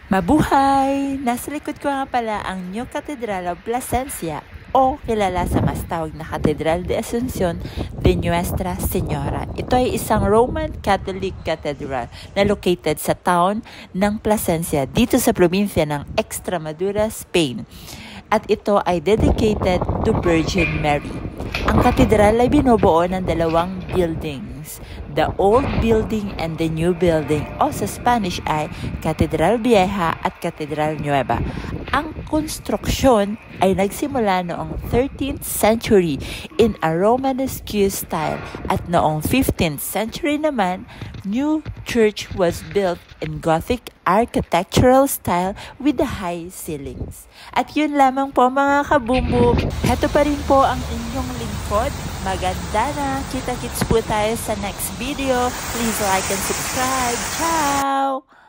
Mabuhay! Nasa likod ko nga pala ang New Cathedral of Plasencia o kilala sa mas tawag na Catedral de Asunción de Nuestra Señora. Ito ay isang Roman Catholic Cathedral na located sa town ng Plasencia dito sa probinsya ng Extremadura, Spain. At ito ay dedicated to Virgin Mary. Ang katedral ay binubuo ng dalawang buildings, the Old Building and the New Building o sa Spanish ay Catedral Vieja at Catedral Nueva. Ang konstruksyon ay nagsimula noong 13th century in a Romanesque style at noong 15th century naman, new church was built in Gothic architectural style with the high ceilings. At yun lamang po mga kabumbu. Heto pa rin po ang inyong lingkod. Maganda na. Kita-kits po tayo sa next video. Please like and subscribe. Ciao!